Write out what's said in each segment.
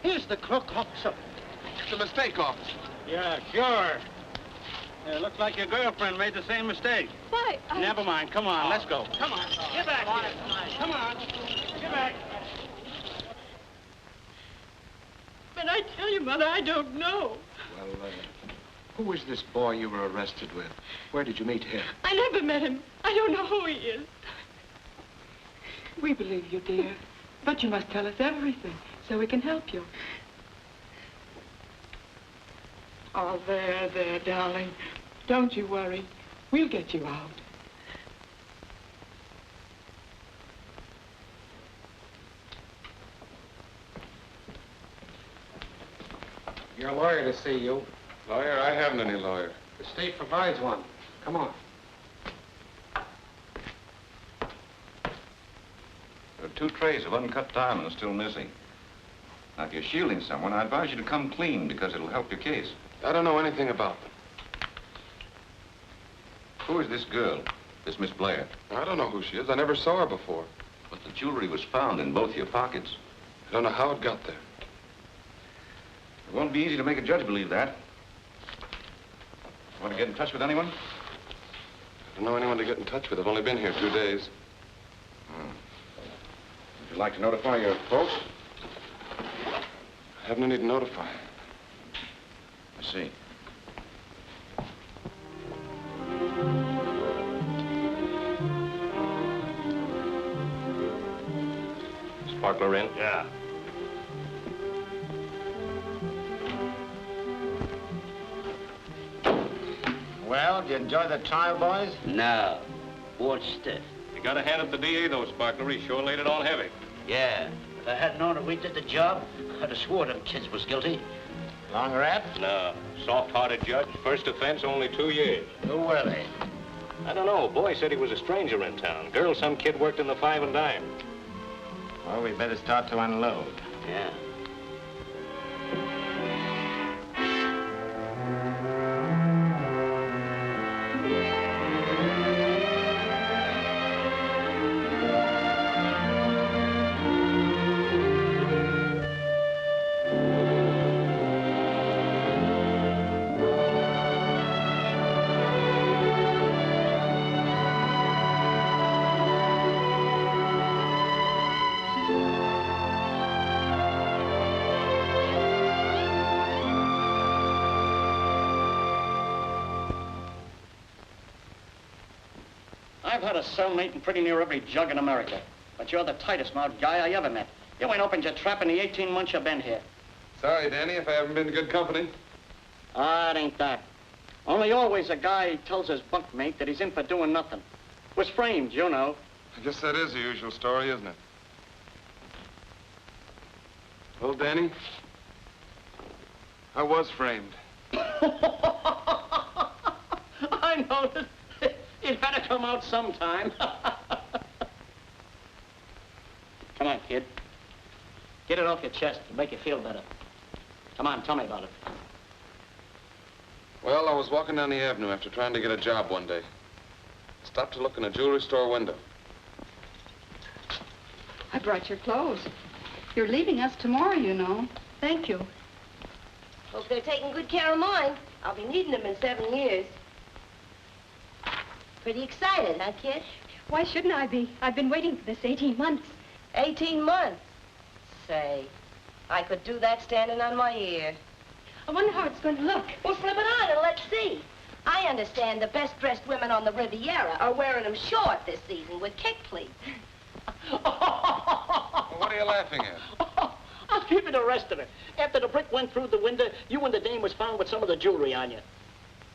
Here's the clerk, officer. It's a mistake, officer. Yeah, sure. Looks like your girlfriend made the same mistake. Why? Never mind. Come on, let's go. Come on. Get back here. Come on. Get back. But I tell you, Mother, I don't know. Well, who is this boy you were arrested with? Where did you meet him? I never met him. I don't know who he is. We believe you, dear. But you must tell us everything so we can help you. Oh, there, darling. Don't you worry. We'll get you out. Your lawyer to see you. Lawyer? I haven't any lawyer. The state provides one. Come on. There are 2 trays of uncut diamonds still missing. Now, if you're shielding someone, I advise you to come clean because it'll help your case. I don't know anything about them. Who is this girl, this Miss Blair? I don't know who she is. I never saw her before. But the jewelry was found in both your pockets. I don't know how it got there. It won't be easy to make a judge believe that. Want to get in touch with anyone? I don't know anyone to get in touch with. I've only been here 2 days. Would you like to notify your folks? I have no need to notify. I see. Sparkler in? Yeah. Well, did you enjoy the trial, boys? No. Board stiff. You gotta hand it to the DA, though, Sparkler. He sure laid it on heavy. Yeah. If I had known that we did the job, I'd have swore them kids was guilty. Long rap? No. Soft-hearted judge. First offense, only 2 years. Who were they? I don't know. Boy said he was a stranger in town. Girl, some kid worked in the 5 and dime. Well, we better start to unload. Yeah. I've had a cellmate in pretty near every jug in America. But you're the tightest-mouthed guy I ever met. You ain't opened your trap in the 18 months you've been here. Sorry, Danny, if I haven't been good company. Ah, it ain't that. Only always a guy tells his bunkmate that he's in for doing nothing. Was framed, you know. I guess that is the usual story, isn't it? Well, Danny, I was framed. I noticed. It had to come out sometime. Come on, kid. Get it off your chest. It'll make you feel better. Come on, tell me about it. Well, I was walking down the avenue after trying to get a job one day. Stopped to look in a jewelry store window. I brought your clothes. You're leaving us tomorrow, you know. Thank you. Hope they're taking good care of mine. I'll be needing them in 7 years. Pretty excited, huh, kid? Why shouldn't I be? I've been waiting for this 18 months. 18 months? Say, I could do that standing on my ear. I wonder how it's going to look. Well, slip it on and let's see. I understand the best-dressed women on the Riviera are wearing them short this season with kick pleats. Well, what are you laughing at? I'll give you the rest of it. After the brick went through the window, you and the dame was found with some of the jewelry on you.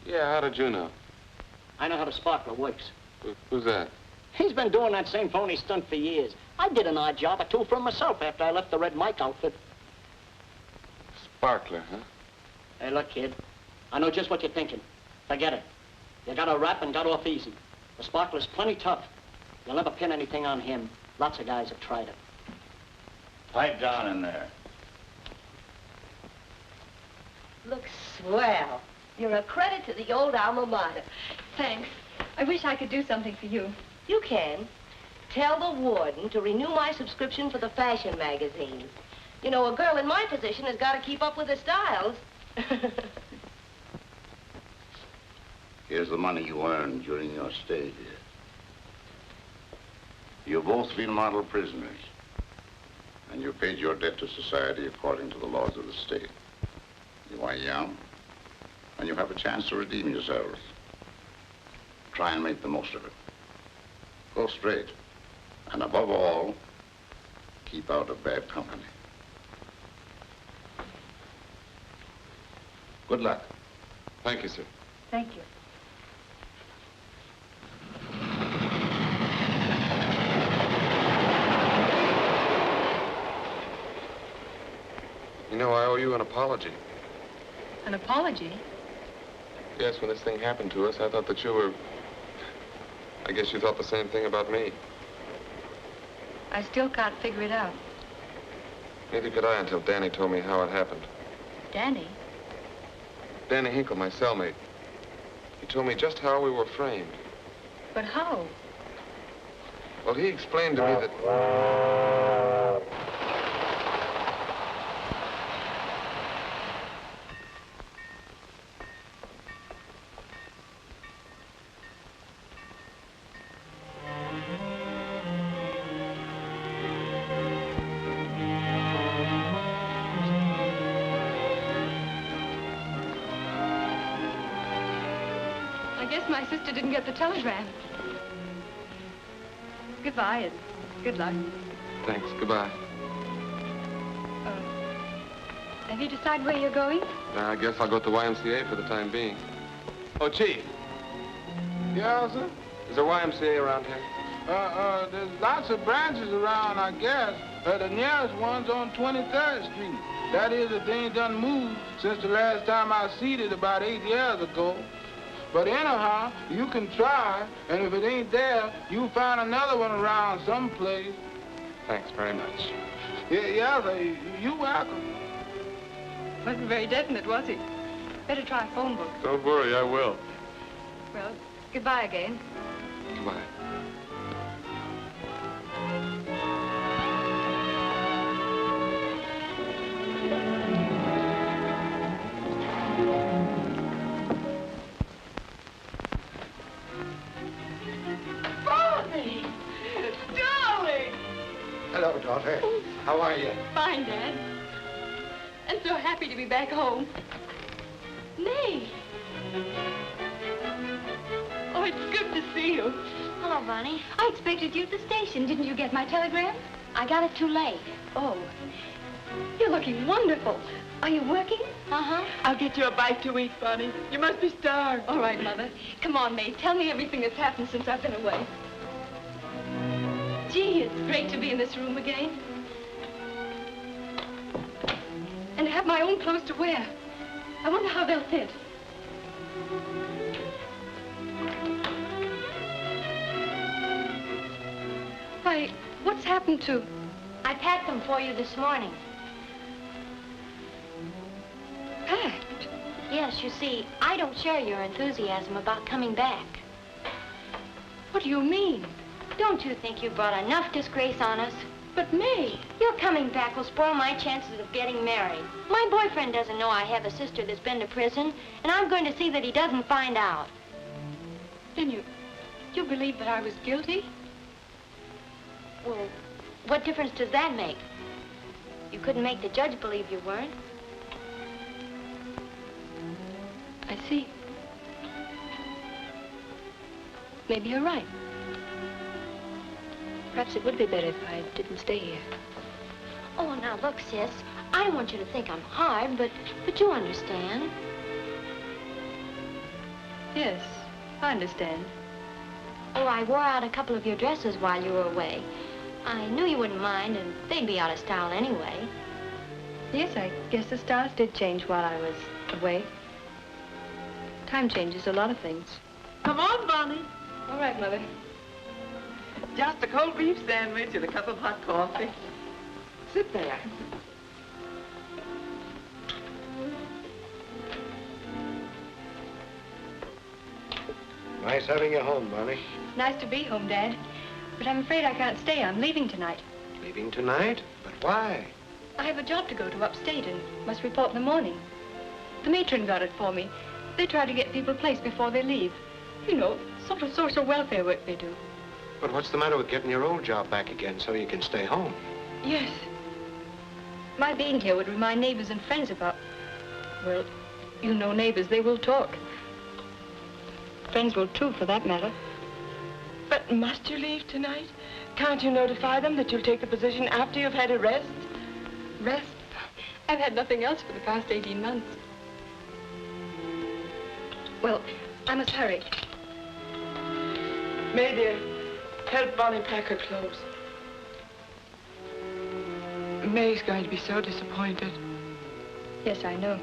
Yeah, how did you know? I know how the sparkler works. Who's that? He's been doing that same phony stunt for years. I did an odd job or two for him myself after I left the Red Mike outfit. Sparkler, huh? Hey, look, kid. I know just what you're thinking. Forget it. You got a rap and got off easy. The sparkler's plenty tough. You'll never pin anything on him. Lots of guys have tried it. Pipe down in there. Looks swell. You're a credit to the old alma mater. Thanks. I wish I could do something for you. You can. Tell the warden to renew my subscription for the fashion magazine. You know, a girl in my position has got to keep up with the styles. Here's the money you earned during your stay here. You've both been model prisoners, and you paid your debt to society according to the laws of the state. You are young, and you have a chance to redeem yourselves. Try and make the most of it. Go straight, and above all, keep out of bad company. Good luck. Thank you, sir. Thank you. You know, I owe you an apology. An apology? Yes, when this thing happened to us, I thought that you were... I guess you thought the same thing about me. I still can't figure it out. Neither could I until Danny told me how it happened. Danny? Danny Hinkle, my cellmate. He told me just how we were framed. But how? Well, he explained to me that... I guess my sister didn't get the telegram. Goodbye and good luck. Thanks. Goodbye. Have you decided where you're going? I guess I'll go to YMCA for the time being. Oh, Chief. Yeah, sir? Is there YMCA around here? There's lots of branches around, I guess. The nearest one's on 23rd Street. That is, if they ain't done moved since the last time I seen it about 8 years ago. But anyhow, you can try, and if it ain't there, you'll find another one around someplace. Thanks very much. Yeah, sir, you're welcome. Wasn't very definite, was he? Better try a phone book. Don't worry, I will. Well, goodbye again. Goodbye. Hello, daughter. How are you? Fine, Dad. I'm so happy to be back home. May. Oh, it's good to see you. Hello, Bonnie. I expected you at the station. Didn't you get my telegram? I got it too late. Oh. You're looking wonderful. Are you working? Uh-huh. I'll get you a bite to eat, Bonnie. You must be starved. All right, Mother. Come on, May. Tell me everything that's happened since I've been away. Gee, it's great to be in this room again. And have my own clothes to wear. I wonder how they'll fit. Why, what's happened to... I packed them for you this morning. Packed? Yes, you see, I don't share your enthusiasm about coming back. What do you mean? Don't you think you brought enough disgrace on us? But May... Your coming back will spoil my chances of getting married. My boyfriend doesn't know I have a sister that's been to prison, and I'm going to see that he doesn't find out. Then you believe that I was guilty? Well, what difference does that make? You couldn't make the judge believe you weren't. I see. Maybe you're right. Perhaps it would be better if I didn't stay here. Oh, now look, sis. I don't want you to think I'm hard, but you understand. Yes, I understand. Oh, I wore out a couple of your dresses while you were away. I knew you wouldn't mind, and they'd be out of style anyway. Yes, I guess the styles did change while I was away. Time changes a lot of things. Come on, Bonnie. All right, Mother. Just a cold beef sandwich and a cup of hot coffee. Sit there. Nice having you home, Bonnie. Nice to be home, Dad. But I'm afraid I can't stay. I'm leaving tonight. Leaving tonight? But why? I have a job to go to upstate and must report in the morning. The matron got it for me. They try to get people placed before they leave. You know, sort of social welfare work they do. But what's the matter with getting your old job back again so you can stay home? Yes. My being here would remind neighbors and friends about... Well, you know neighbors, they will talk. Friends will too, for that matter. But must you leave tonight? Can't you notify them that you'll take the position after you've had a rest? Rest? I've had nothing else for the past 18 months. Well, I must hurry. May, dear, help Bonnie pack her clothes. May's going to be so disappointed. Yes, I know.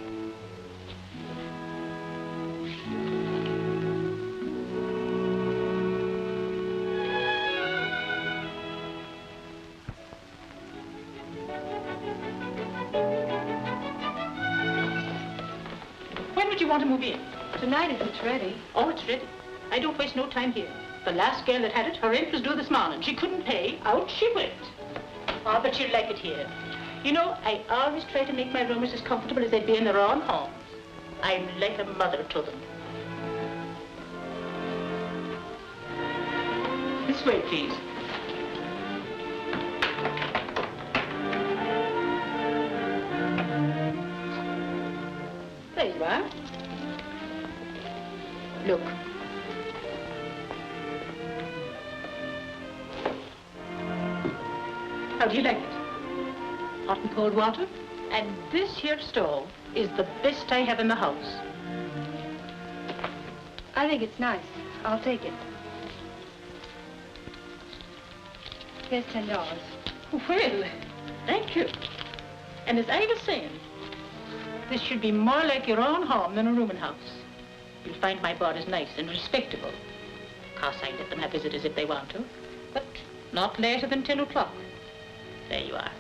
When would you want to move in? Tonight, if it's ready. Oh, it's ready. I don't waste no time here. The last girl that had it, her rent was due this morning. She couldn't pay. Out she went. Oh, but she'll like it here. You know, I always try to make my roomers as comfortable as they'd be in their own homes. I'm like a mother to them. This way, please. There you are. Look. How do you like it? Hot and cold water? And this here stove is the best I have in the house. I think it's nice. I'll take it. Here's $10. Well, thank you. And as I was saying, this should be more like your own home than a rooming house. You'll find my board is nice and respectable. Of course, I let them have visitors if they want to, but not later than 10 o'clock. There you are.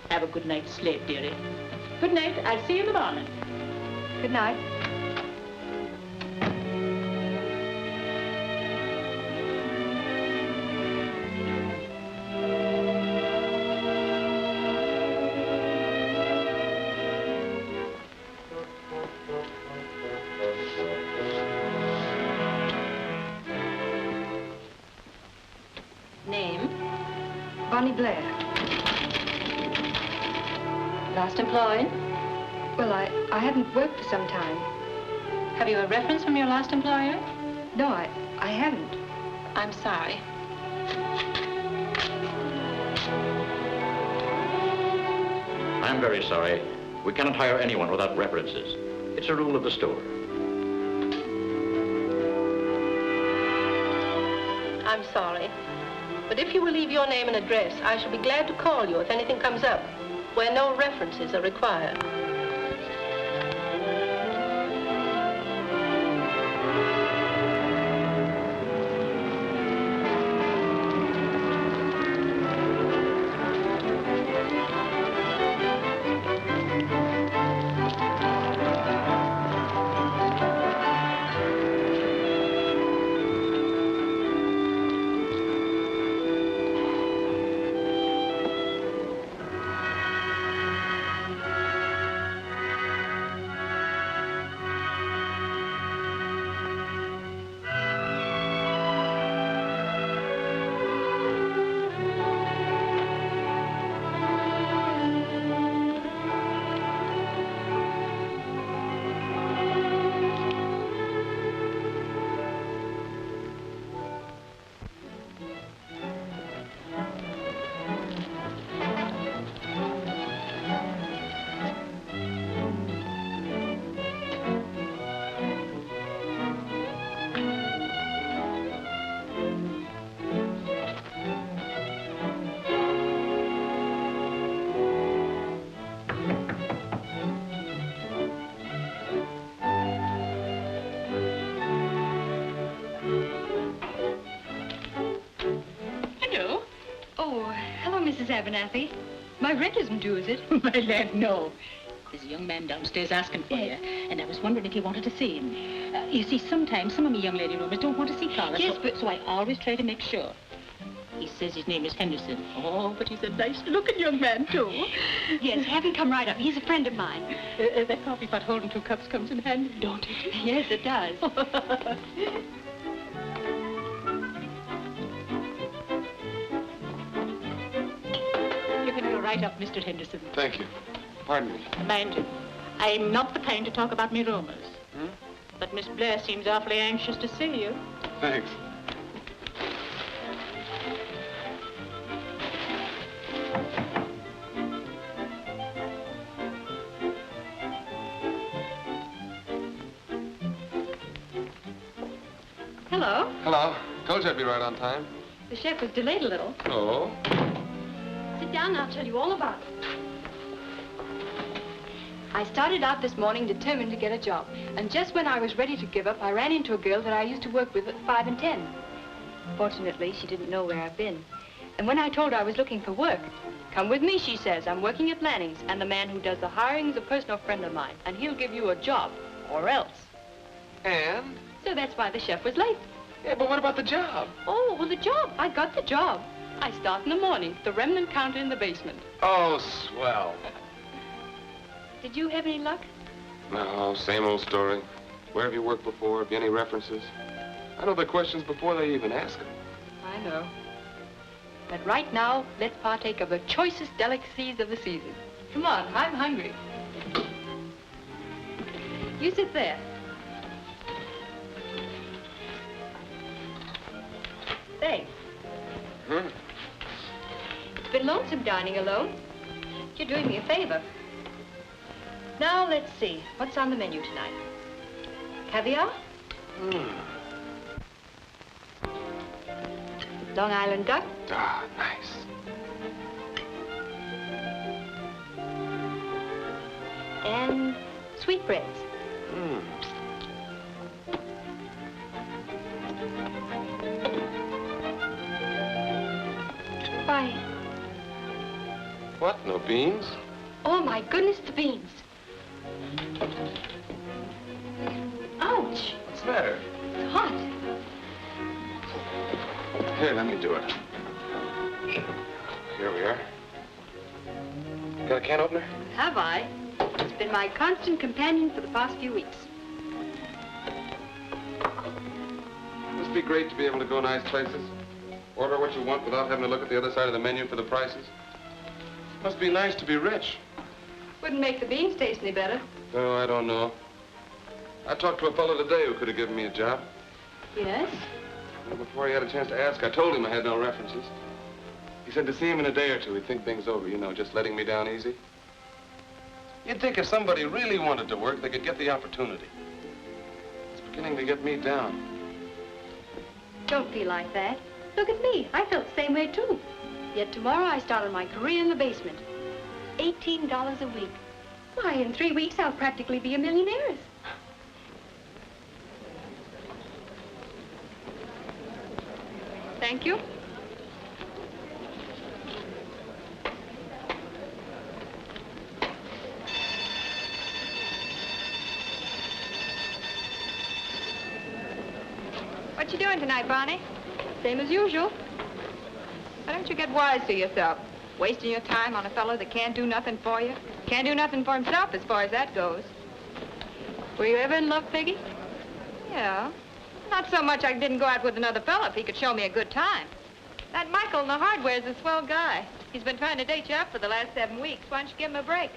Have a good night's sleep, dearie. Good night. I'll see you in the morning. Good night. Name? Bonnie Blair. Last employed? Well, I haven't worked for some time. Have you a reference from your last employer? No, I haven't. I'm sorry. I'm very sorry. We cannot hire anyone without references. It's a rule of the store. I'm sorry. But if you will leave your name and address, I shall be glad to call you if anything comes up where no references are required. Mrs. Abernathy. My rent isn't due, is it? My lad, no. There's a young man downstairs asking for you, and I was wondering if you wanted to see him. You see, sometimes some of me young lady roomers don't want to see callers, Yes, but... so I always try to make sure. He says his name is Henderson. Oh, but he's a nice-looking young man, too. Yes, have him come right up. He's a friend of mine. That coffee pot holding 2 cups comes in handy, don't it? Yes, it does. You can go right up, Mr. Henderson. Thank you. Pardon me. Mind you, I'm not the kind to talk about me rumors. Hmm? But Miss Blair seems awfully anxious to see you. Thanks. Hello. Hello. Told you I'd be right on time. The chef was delayed a little. Oh? Sit down and I'll tell you all about it. I started out this morning determined to get a job. And just when I was ready to give up, I ran into a girl that I used to work with at 5 and 10. Fortunately, she didn't know where I've been. And when I told her I was looking for work, come with me, she says. I'm working at Lanning's, and the man who does the hiring is a personal friend of mine, and he'll give you a job, or else. And? So that's why the chef was late. Yeah, but what about the job? Oh, well, the job. I got the job. I start in the morning, the remnant counter in the basement. Oh, swell. Did you have any luck? No, same old story. Where have you worked before? Have you any references? I know the questions before they even ask them. I know. But right now, let's partake of the choicest delicacies of the season. Come on, I'm hungry. You sit there. Thanks. Hmm? It's been lonesome dining alone. You're doing me a favor. Now, let's see. What's on the menu tonight? Caviar? Long Island duck? Ah, nice. And sweetbreads. Why? What? No beans? Oh, my goodness, the beans. Ouch. What's the matter? It's hot. Here, let me do it. Here we are. Got a can opener? Have I? It's been my constant companion for the past few weeks. Must be great to be able to go nice places. Order what you want without having to look at the other side of the menu for the prices. Must be nice to be rich. Wouldn't make the beans taste any better. Oh, I don't know. I talked to a fellow today who could have given me a job. Yes? And before he had a chance to ask, I told him I had no references. He said to see him in a day or two, he'd think things over, you know, just letting me down easy. You'd think if somebody really wanted to work, they could get the opportunity. It's beginning to get me down. Don't feel like that. Look at me. I felt the same way, too. Yet tomorrow I start on my career in the basement. $18 a week. Why, in 3 weeks, I'll practically be a millionaire. Thank you. What you doing tonight, Bonnie? Same as usual. Why don't you get wise to yourself? Wasting your time on a fellow that can't do nothing for you. Can't do nothing for himself as far as that goes. Were you ever in love, Peggy? Yeah. Not so much I didn't go out with another fella if he could show me a good time. That Michael in the hardware's a swell guy. He's been trying to date you up for the last 7 weeks. Why don't you give him a break?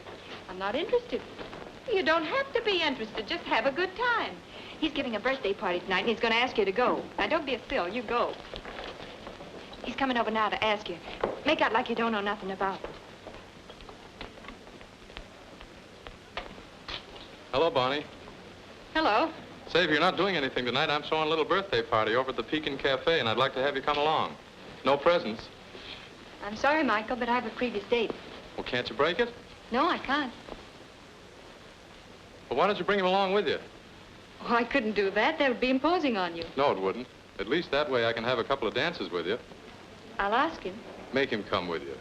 I'm not interested. You don't have to be interested. Just have a good time. He's giving a birthday party tonight, and he's going to ask you to go. Now, don't be a still. You go. He's coming over now to ask you. Make out like you don't know nothing about it. Hello, Bonnie. Hello. Say, if you're not doing anything tonight, I'm throwing a little birthday party over at the Pekin Cafe, and I'd like to have you come along. No presents. I'm sorry, Michael, but I have a previous date. Well, can't you break it? No, I can't. Well, why don't you bring him along with you? Oh, I couldn't do that. That would be imposing on you. No, it wouldn't. At least that way I can have a couple of dances with you. I'll ask him. Make him come with you.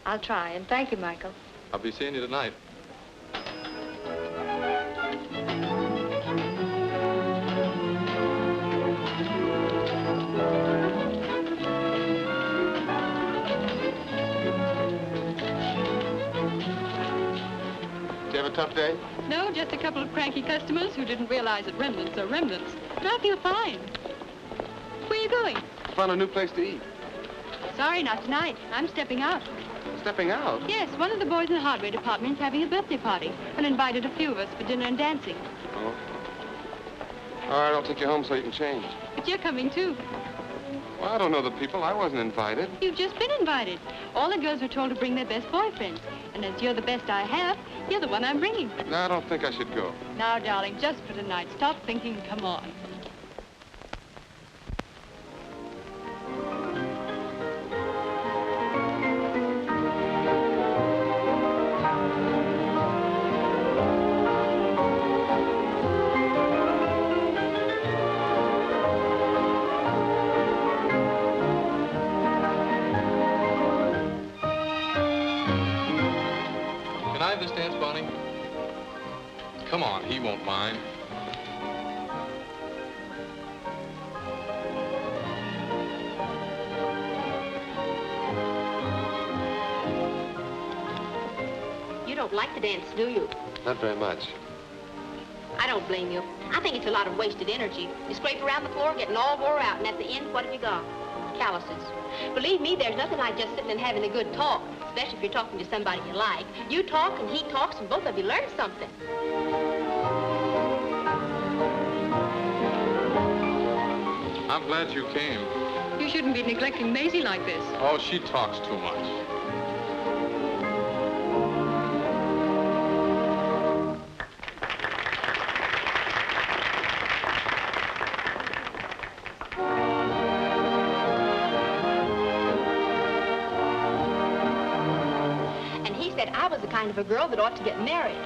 I'll try, and thank you, Michael. I'll be seeing you tonight. Did you have a tough day? No, just a couple of cranky customers who didn't realize that remnants are remnants. But I feel fine. Where are you going? I found a new place to eat. Sorry, not tonight. I'm stepping out. Stepping out? Yes, one of the boys in the hardware department is having a birthday party and invited a few of us for dinner and dancing. Oh. All right, I'll take you home so you can change. But you're coming, too. Well, I don't know the people. I wasn't invited. You've just been invited. All the girls were told to bring their best boyfriends. And as you're the best I have, you're the one I'm bringing. No, I don't think I should go. Now, darling, just for tonight, stop thinking and come on. This dance, Bonnie? Come on, he won't mind. You don't like to dance, do you? Not very much. I don't blame you. I think it's a lot of wasted energy. You scrape around the floor, getting all wore out, and at the end, what have you got? Calluses. Believe me, there's nothing like just sitting and having a good talk, especially if you're talking to somebody you like. You talk and he talks and both of you learn something. I'm glad you came. You shouldn't be neglecting Maisie like this. Oh, she talks too much. Kind of a girl that ought to get married.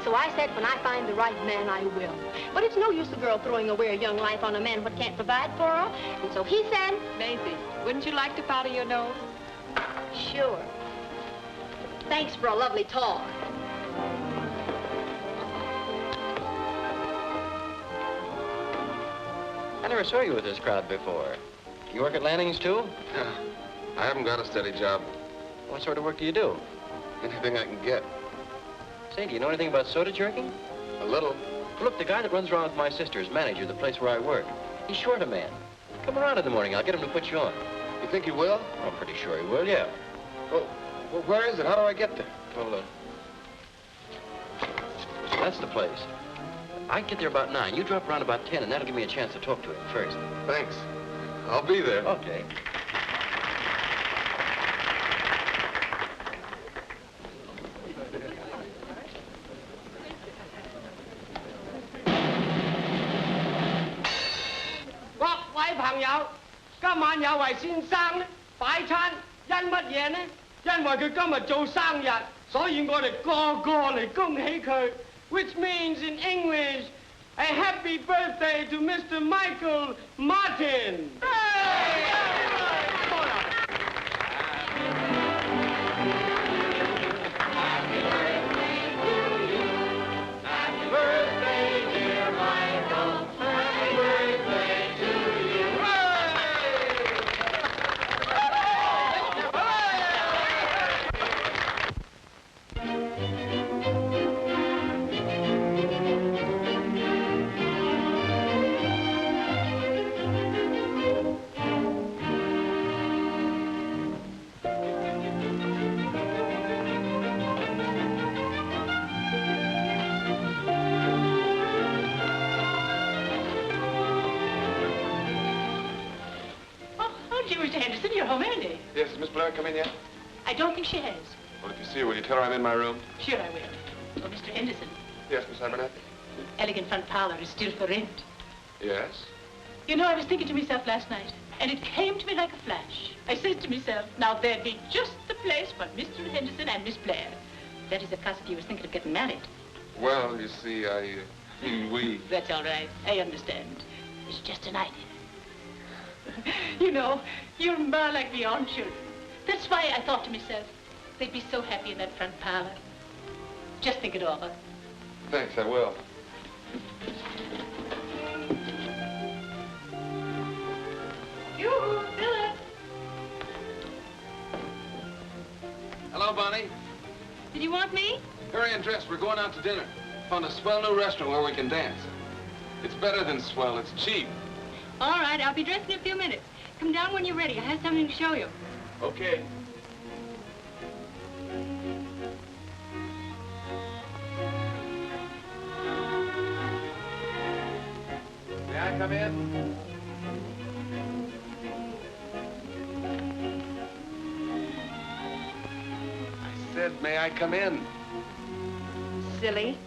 So I said, when I find the right man, I will. But it's no use a girl throwing away her young life on a man what can't provide for her. And so he said... Maisie, wouldn't you like to powder your nose? Sure. Thanks for a lovely talk. I never saw you with this crowd before. You work at Lanning's, too? Yeah. I haven't got a steady job. What sort of work do you do? Anything I can get. Say, do you know anything about soda jerking? A little. Look, the guy that runs around with my sister is manager, the place where I work. He's short a man. Come around in the morning. I'll get him to put you on. You think he will? I'm pretty sure he will, yeah. Well, where is it? How do I get there? Well, that's the place. I get there about 9. You drop around about 10, and that'll give me a chance to talk to him first. Thanks. I'll be there. Okay. Which means in English, a happy birthday to Mr. Michael Martin. Yes, has Miss Blair come in yet? I don't think she has. Well, if you see her, will you tell her I'm in my room? Sure I will. Oh, Mr. Henderson. Yes, Miss Abernathy? The elegant front parlor is still for rent. Yes? You know, I was thinking to myself last night, and it came to me like a flash. I said to myself, now there'd be just the place for Mr. Henderson and Miss Blair. That is, of course, if you was thinking of getting married. Well, you see, we... That's all right. I understand. It's just an idea. You know, you're more like me own children. That's why I thought to myself, They'd be so happy in that front parlor. Just think it over. Thanks, I will. Yoo-hoo, Philip. Hello, Bonnie. Did you want me? Hurry and dress. We're going out to dinner. Found a swell new restaurant where we can dance. It's better than swell. It's cheap. All right, I'll be dressed in a few minutes. Come down when you're ready. I have something to show you. Okay. May I come in? I said, may I come in? Silly.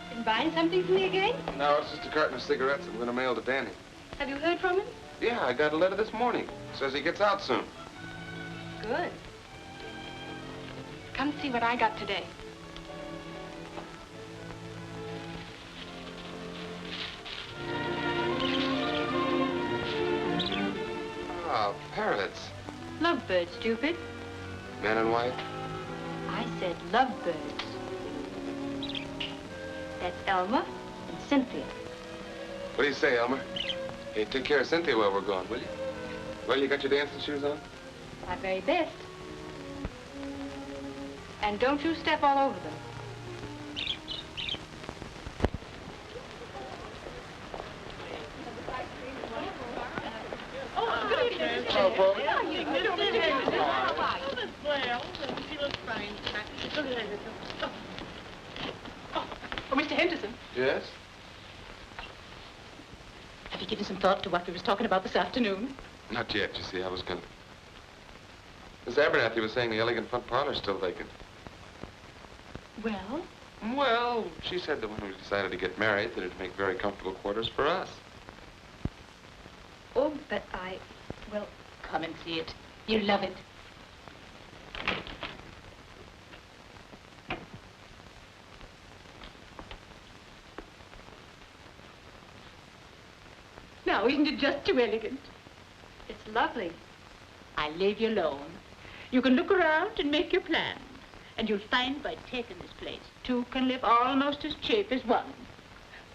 Been buying something for me again? No, it's just a carton of cigarettes I'm going to mail to Danny. Have you heard from him? Yeah, I got a letter this morning. Says he gets out soon. Good. Come see what I got today. Ah, parrots. Lovebirds, stupid. Man and wife? I said lovebirds. That's Elmer and Cynthia. What do you say, Elmer? Hey, take care of Cynthia while we're gone, will you? Well, you got your dancing shoes on? My very best. And don't you step all over them. Oh, good evening. Hello, folks. Oh, Mr. Henderson, Yes? have you given some thought to what we was talking about this afternoon? Not yet, you see. I was gonna... Miss Abernathy was saying the elegant front parlor's still vacant. Well? Well, she said that when we decided to get married, that it'd make very comfortable quarters for us. Oh, but well... Come and see it. You'll love it. Now, isn't it just too elegant? It's lovely. I'll leave you alone. You can look around and make your plans. And you'll find by taking this place, two can live almost as cheap as one.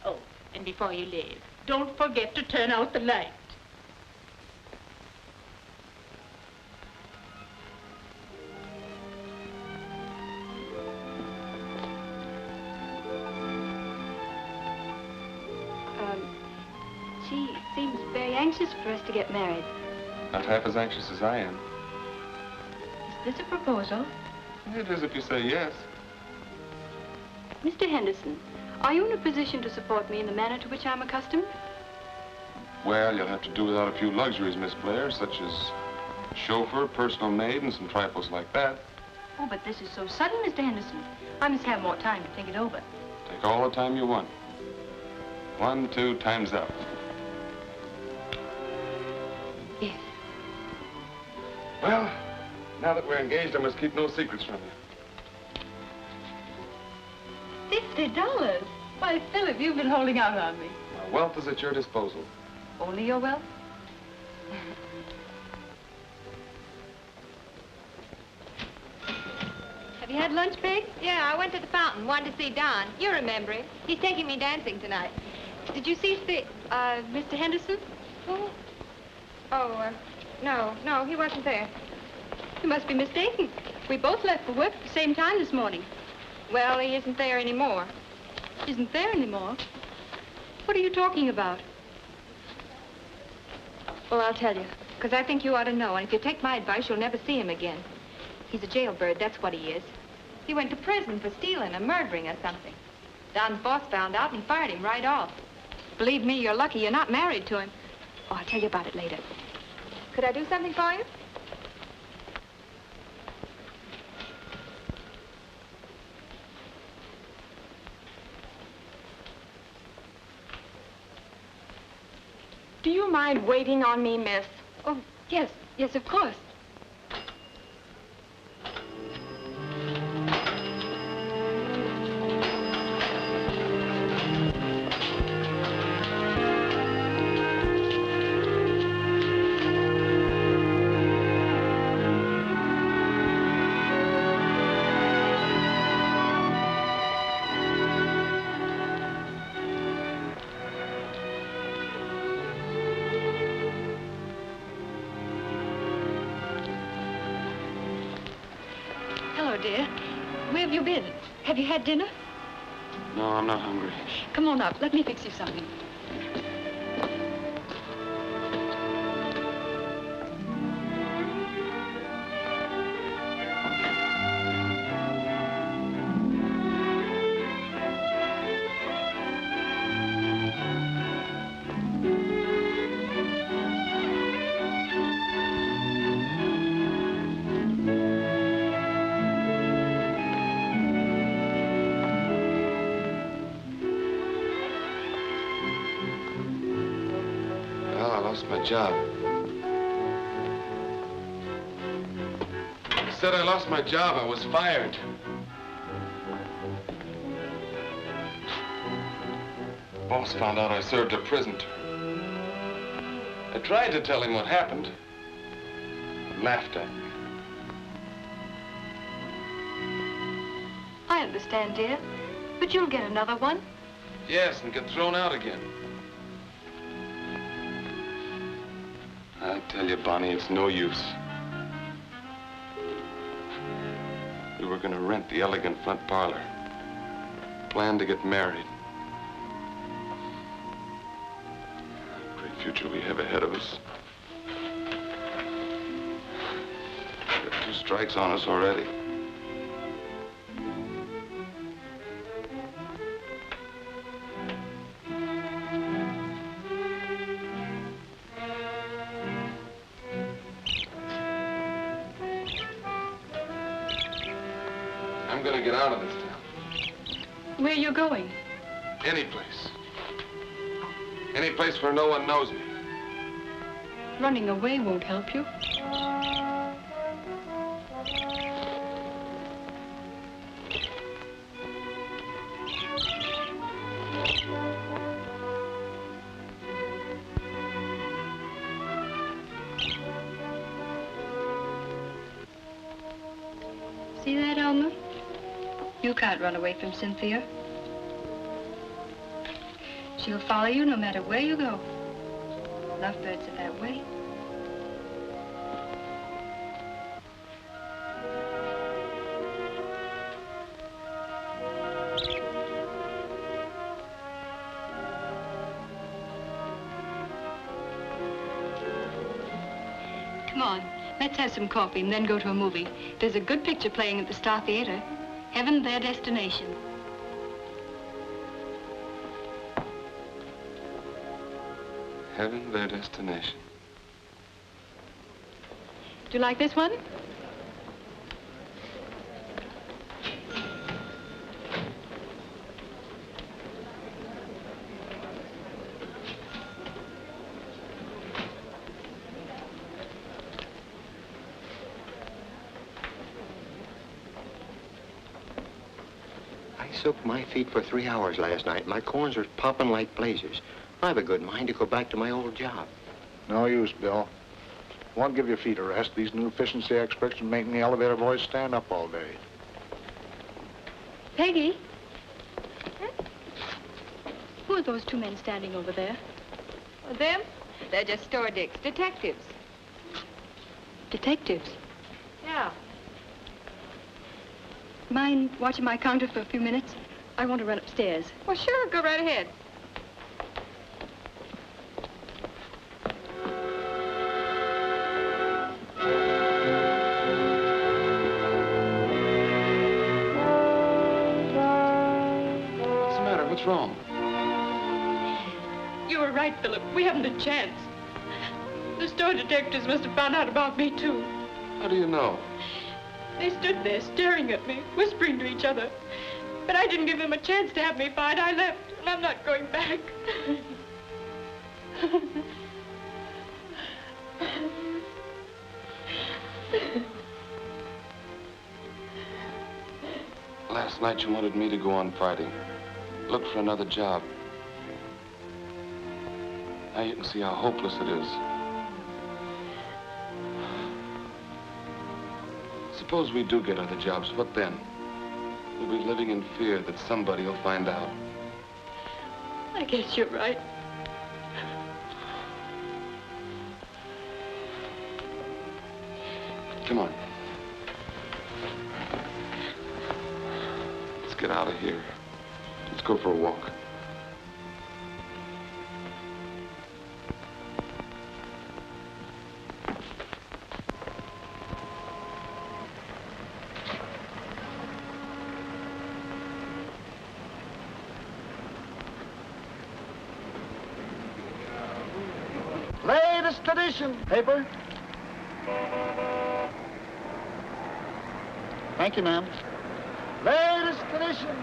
Oh, and before you leave, don't forget to turn out the light. She seems very anxious for us to get married. Not half as anxious as I am. Is this a proposal? It is if you say yes. Mr. Henderson, are you in a position to support me in the manner to which I'm accustomed? Well, you'll have to do without a few luxuries, Miss Blair, such as chauffeur, personal maid, and some trifles like that. Oh, but this is so sudden, Mr. Henderson. I must have more time to think it over. Take all the time you want. 1, 2, time's up. Yes. Well, now that we're engaged, I must keep no secrets from you. $50? Why, Philip, you've been holding out on me. My wealth is at your disposal. Only your wealth? Have you had lunch, Peg? Yeah, I went to the fountain, wanted to see Don. You remember him. He's taking me dancing tonight. Did you see Mr. Henderson? Who? Oh, no, he wasn't there. You must be mistaken. We both left for work at the same time this morning. Well, he isn't there anymore. Isn't there anymore? What are you talking about? Well, I'll tell you, because I think you ought to know, and if you take my advice, you'll never see him again. He's a jailbird, that's what he is. He went to prison for stealing or murdering or something. Don's boss found out and fired him right off. Believe me, you're lucky you're not married to him. Oh, I'll tell you about it later. Could I do something for you? Do you mind waiting on me, miss? Oh, yes, of course. Hello, dear. Where have you been? Have you had dinner? No, I'm not hungry. Come on up. Let me fix you something. My job. I said I lost my job. I was fired. Boss found out I served a prison term. I tried to tell him what happened. He laughed at me. I understand, dear. But you'll get another one. Yes, and get thrown out again. I tell you, Bonnie, it's no use. We were going to rent the elegant front parlor. Planned to get married. Great future we have ahead of us. Got 2 strikes on us already. I'm gonna get out of this town. Where are you going? Any place. Any place where no one knows me. Running away won't help you. See that, Elmer? You can't run away from Cynthia. She'll follow you no matter where you go. Lovebirds are that way. Come on, let's have some coffee and then go to a movie. There's a good picture playing at the Star Theater. Heaven, Their Destination. Heaven, Their Destination. Do you like this one? I soaked my feet for 3 hours last night. My corns are popping like blazes. I've a good mind to go back to my old job. No use, Bill. Won't give your feet a rest. These new efficiency experts are making the elevator boys stand up all day. Peggy? Who are those 2 men standing over there? Well, them? They're just store dicks. Detectives. Detectives? Yeah. Mind watching my counter for a few minutes? I want to run upstairs. Well, sure. Go right ahead. What's the matter? What's wrong? You were right, Philip. We haven't a chance. The store detectives must have found out about me, too. How do you know? They stood there staring at me, whispering to each other. But I didn't give them a chance to have me fired. I left, and I'm not going back. Last night you wanted me to go on fighting. Look for another job. Now you can see how hopeless it is. Suppose we do get other jobs, what then? We'll be living in fear that somebody will find out. I guess you're right. Come on. get out of here. Let's go for a walk. Latest edition, paper. Thank you, ma'am. Latest edition,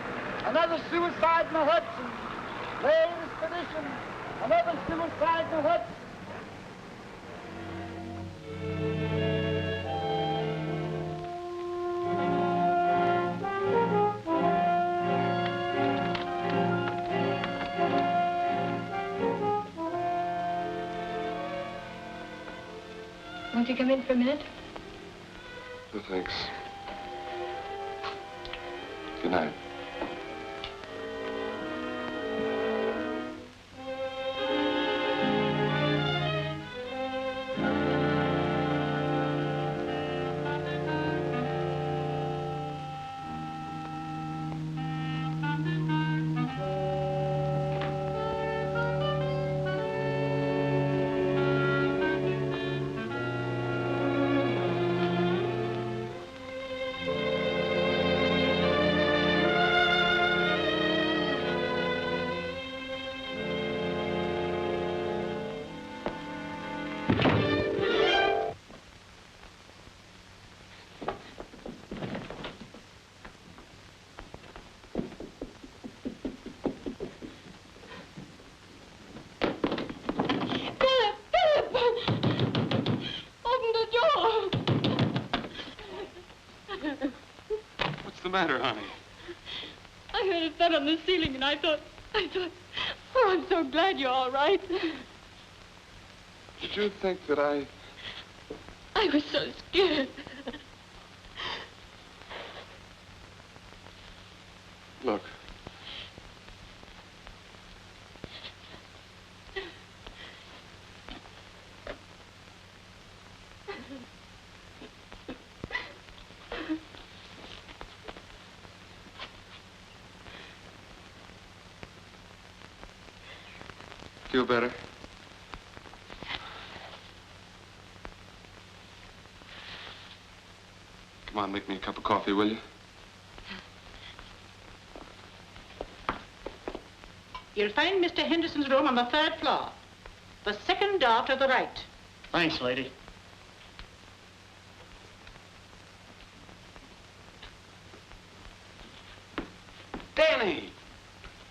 another suicide in the Hudson. Latest edition, another suicide in the Hudson. Won't you come in for a minute? No, thanks. Good night. What's the matter, honey? I heard a thud on the ceiling and I thought, oh, I'm so glad you're all right. Did you think that I was so scared. Look. Feel better? Come on, make me a cup of coffee, will you? You'll find Mr. Henderson's room on the 3rd floor. The 2nd door to the right. Thanks, lady. Danny!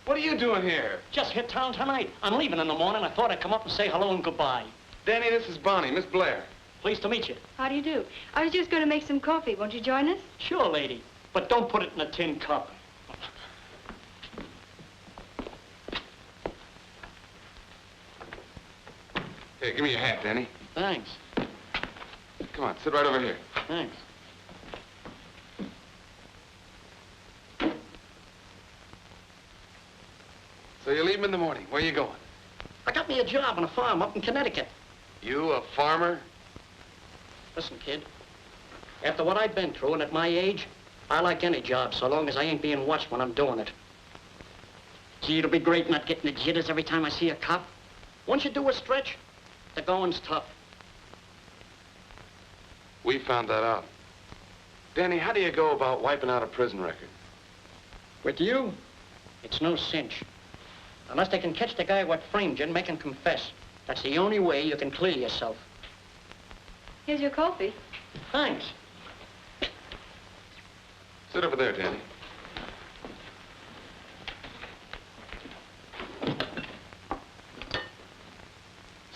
What are you doing here? Just hit town tonight. I'm leaving in the morning. I thought I'd come up and say hello and goodbye. Danny, this is Bonnie, Miss Blair. Pleased to meet you. How do you do? I was just going to make some coffee. Won't you join us? Sure, lady. But don't put it in a tin cup. Here, give me your hat, Danny. Thanks. Come on, sit right over here. Thanks. So you leave him in the morning. Where you going? I got me a job on a farm up in Connecticut. You, a farmer? Listen, kid. After what I've been through and at my age, I like any job so long as I ain't being watched when I'm doing it. Gee, it'll be great not getting the jitters every time I see a cop. Once you do a stretch, the going's tough. We found that out. Danny, how do you go about wiping out a prison record? With you, it's no cinch. Unless they can catch the guy what framed you and make him confess. That's the only way you can clear yourself. Here's your coffee. Thanks. Sit over there, Danny.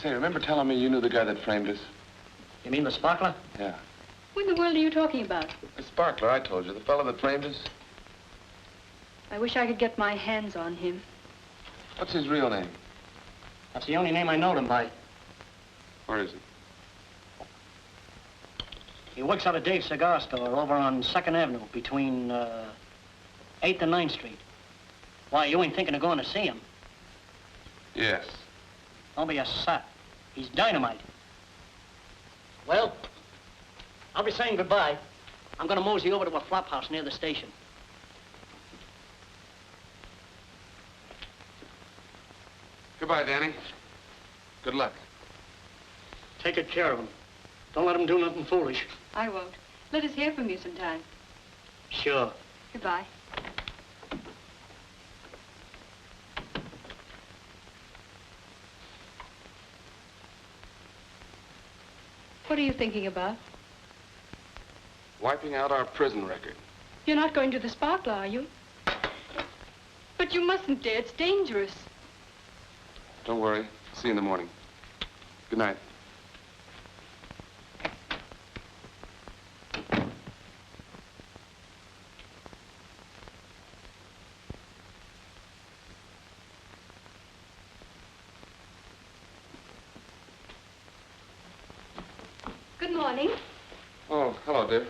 Say, remember telling me you knew the guy that framed us? You mean the sparkler? Yeah. Who in the world are you talking about? The sparkler, I told you. The fellow that framed us. I wish I could get my hands on him. What's his real name? That's the only name I know him by. Where is he? He works out of Dave's cigar store over on 2nd Avenue between 8th and 9th Street. Why, you ain't thinking of going to see him? Yes. Don't be a sot. He's dynamite. Well, I'll be saying goodbye. I'm gonna mosey over to a flop house near the station. Goodbye, Danny. Good luck. Take good care of him. Don't let him do nothing foolish. I won't. Let us hear from you sometime. Sure. Goodbye. What are you thinking about? Wiping out our prison record. You're not going to the Sparkler, are you? But you mustn't dare. It's dangerous. Don't worry. See you in the morning. Good night. Good morning. Oh, hello, dear.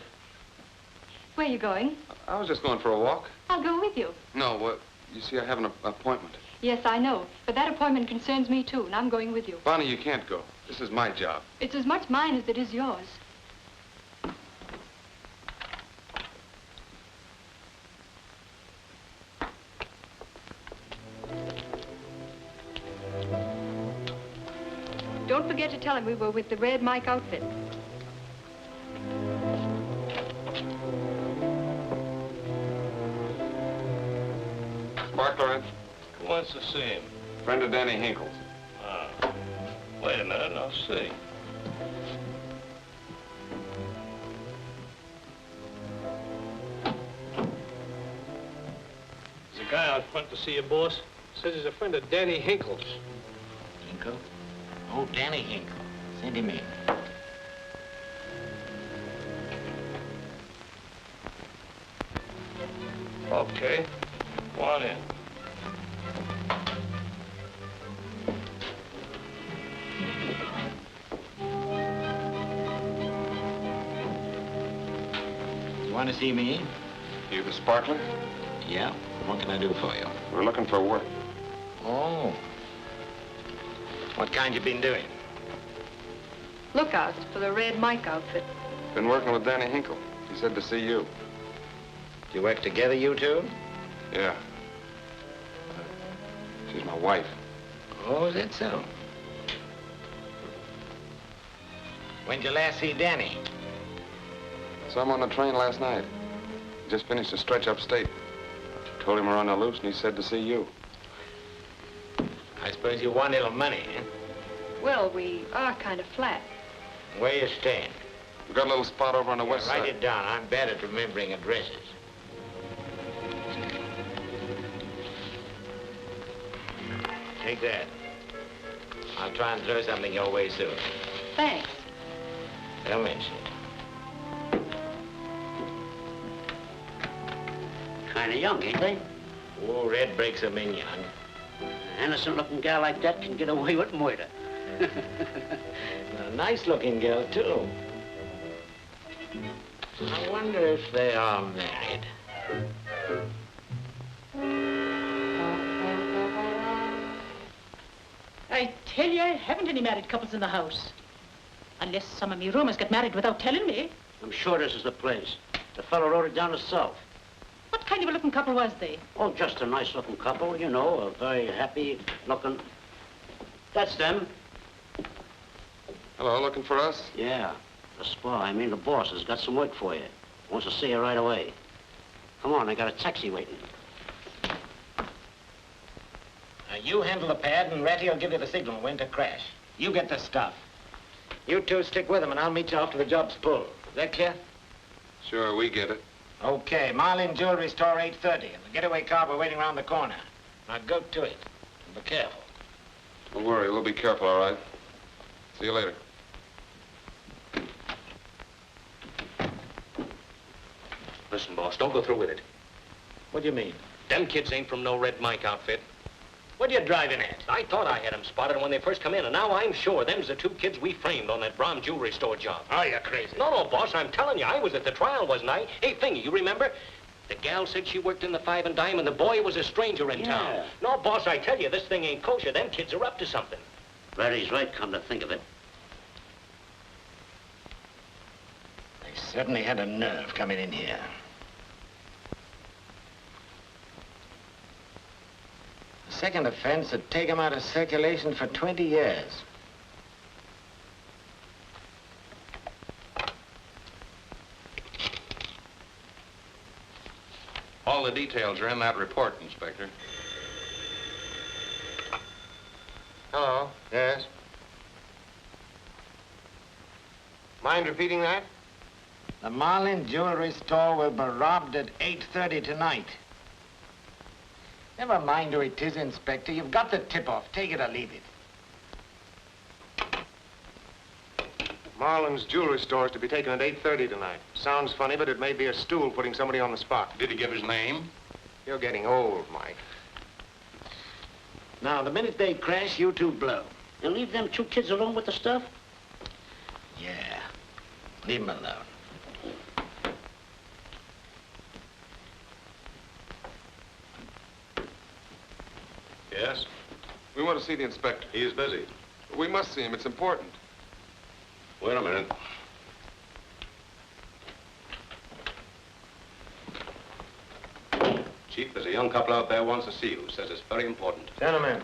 Where are you going? I was just going for a walk. I'll go with you. No, you see, I have an appointment. Yes, I know. But that appointment concerns me, too, and I'm going with you. Bonnie, you can't go. This is my job. It's as much mine as it is yours. Don't forget to tell him we were with the Red Mike outfit. Sparkler in? Who wants to see him? Friend of Danny Hinkle's. Ah. Wait a minute, I'll see. There's a guy out front to see your boss. Says he's a friend of Danny Hinkle's. Hinkle? Oh, Danny Hinkle. Send him in. Okay. Go on in. You want to see me? You the Sparkler? Yeah. What can I do for you? We're looking for work. Oh. What kind you been doing? Lookouts for the Red Mike outfit. Been working with Danny Hinkle. He said to see you. Do you work together, you two? Yeah. She's my wife. Oh, is that so? When'd you last see Danny? Saw him on the train last night. He just finished a stretch upstate. Told him we're on the loose, and he said to see you. I suppose you want a little money, eh? Well, we are kind of flat. Where you staying? We got a little spot over on the west Write side. it down. I'm bad at remembering addresses. Take that. I'll try and throw something your way soon. Thanks. Don't mention it. Kind of young, ain't they? Oh, Red breaks them in young. An innocent-looking gal like that can get away with murder. A nice-looking girl, too. I wonder if they are married. I tell you, I haven't any married couples in the house. Unless some of me roomers get married without telling me. I'm sure this is the place. The fellow wrote it down himself. What kind of a looking couple was they? Oh, just a nice-looking couple, you know, a very happy-looking... That's them. Hello, looking for us? Yeah. The spa, the boss has got some work for you. Wants to see you right away. Come on, I got a taxi waiting. Now, you handle the pad, and Ratty will give you the signal when to crash. You get the stuff. You two stick with him, and I'll meet you after the job's full. Is that clear? Sure, we get it. Okay, Marlin Jewelry Store, 8:30. And the getaway car we're waiting around the corner. Now, go to it. And be careful. Don't worry, we'll be careful, all right? See you later. Listen, boss, don't go through with it. What do you mean? Them kids ain't from no Red Mike outfit. What are you driving at? I thought I had them spotted when they first come in, and now I'm sure them's the two kids we framed on that Brom jewelry store job. Oh, you're crazy. No, boss, I'm telling you, I was at the trial, wasn't I? Hey, Thingy, you remember? The gal said she worked in the Five and Dime, and the boy was a stranger in town. No, boss, I tell you, this thing ain't kosher. Them kids are up to something. Ratty's right, come to think of it. They certainly had a nerve coming in here. second offense would take him out of circulation for 20 years. All the details are in that report, Inspector. Hello. Yes? Mind repeating that? The Marlin Jewelry Store will be robbed at 8:30 tonight. Never mind who it is, Inspector. You've got the tip-off. Take it or leave it. Marlin's jewelry store is to be taken at 8:30 tonight. Sounds funny, but it may be a stool putting somebody on the spot. Did he give his name? You're getting old, Mike. Now, the minute they crash, you two blow. You leave them two kids alone with the stuff? Yeah. Leave them alone. Yes? We want to see the inspector. He is busy. We must see him. It's important. Wait a minute. Chief, there's a young couple out there who wants to see you. Says it's very important. Gentlemen.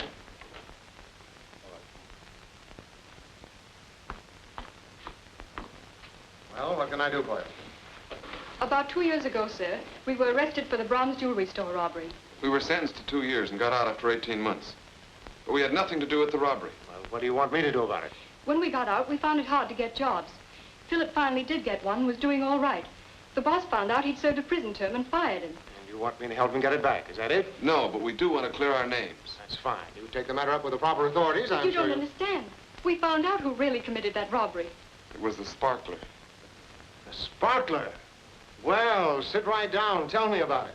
Well, what can I do for you? About 2 years ago, sir, we were arrested for the Brahms jewelry store robbery. We were sentenced to 2 years and got out after 18 months. But we had nothing to do with the robbery. Well, what do you want me to do about it? When we got out, we found it hard to get jobs. Philip finally did get one and was doing all right. The boss found out he'd served a prison term and fired him. And you want me to help him get it back, is that it? No, but we do want to clear our names. That's fine. You take the matter up with the proper authorities, But I'm you sure don't understand. We found out who really committed that robbery. It was the sparkler. The sparkler? Well, sit right down. Tell me about it.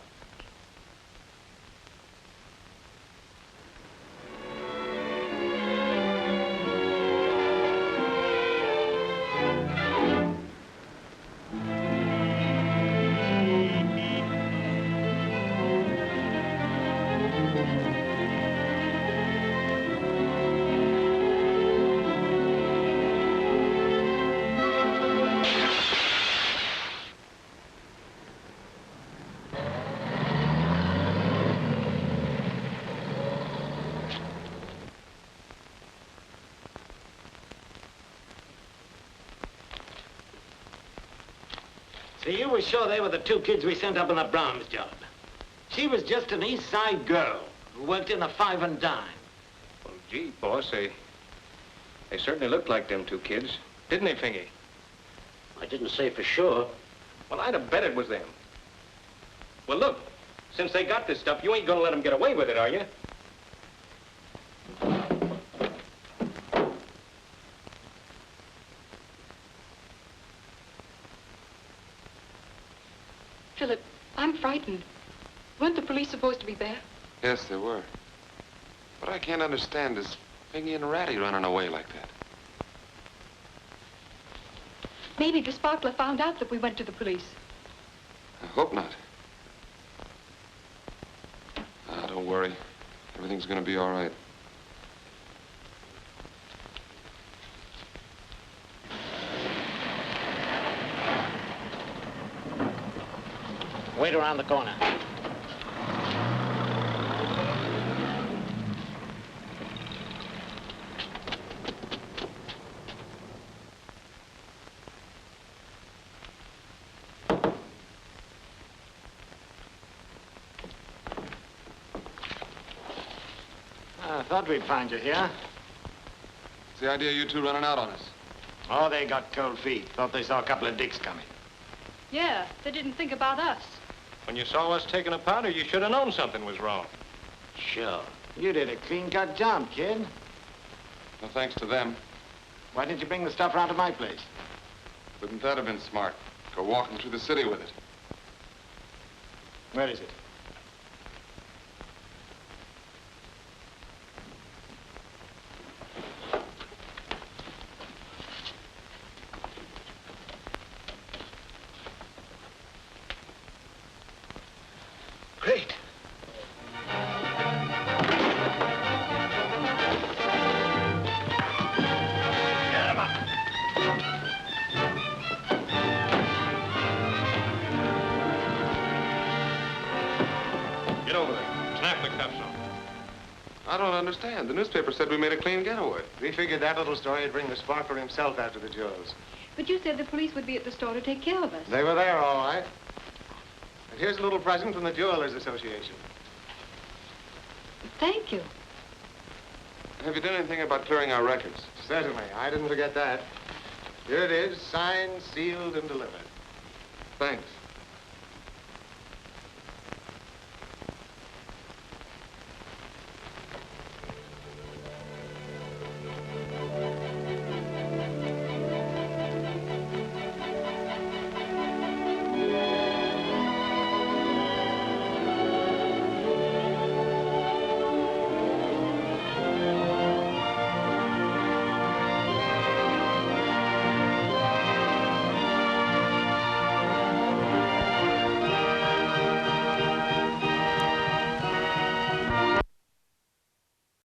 So you were sure they were the two kids we sent up on the Brahms job? She was just an East Side girl who worked in a 5 and dime. Well, gee, boss, they certainly looked like them two kids. Didn't they, Fingy? I didn't say for sure. Well, I'd have bet it was them. Well, look, since they got this stuff, you ain't gonna let them get away with it, are you? Philip, I'm frightened. Weren't the police supposed to be there? Yes, they were. What I can't understand is Fingy and Ratty running away like that. Maybe the sparkler found out that we went to the police. I hope not. Don't worry. Everything's gonna be all right. Wait around the corner. I thought we'd find you here. What's the idea of you two running out on us? Oh, they got cold feet. Thought they saw a couple of dicks coming. Yeah, they didn't think about us. When you saw us taking a powder, you should have known something was wrong. Sure. You did a clean-cut job, kid. No thanks to them. Why didn't you bring the stuff round to my place? Wouldn't that have been smart? Go walking through the city with it. Where is it? Great. Get over there. Snap the cuffs on. I don't understand. The newspaper said we made a clean getaway. We figured that little story would bring the sparkler himself after the jewels. But you said the police would be at the store to take care of us. They were there, all right. And here's a little present from the Jewelers Association. Thank you. Have you done anything about clearing our records? Certainly. I didn't forget that. Here it is, signed, sealed, and delivered. Thanks.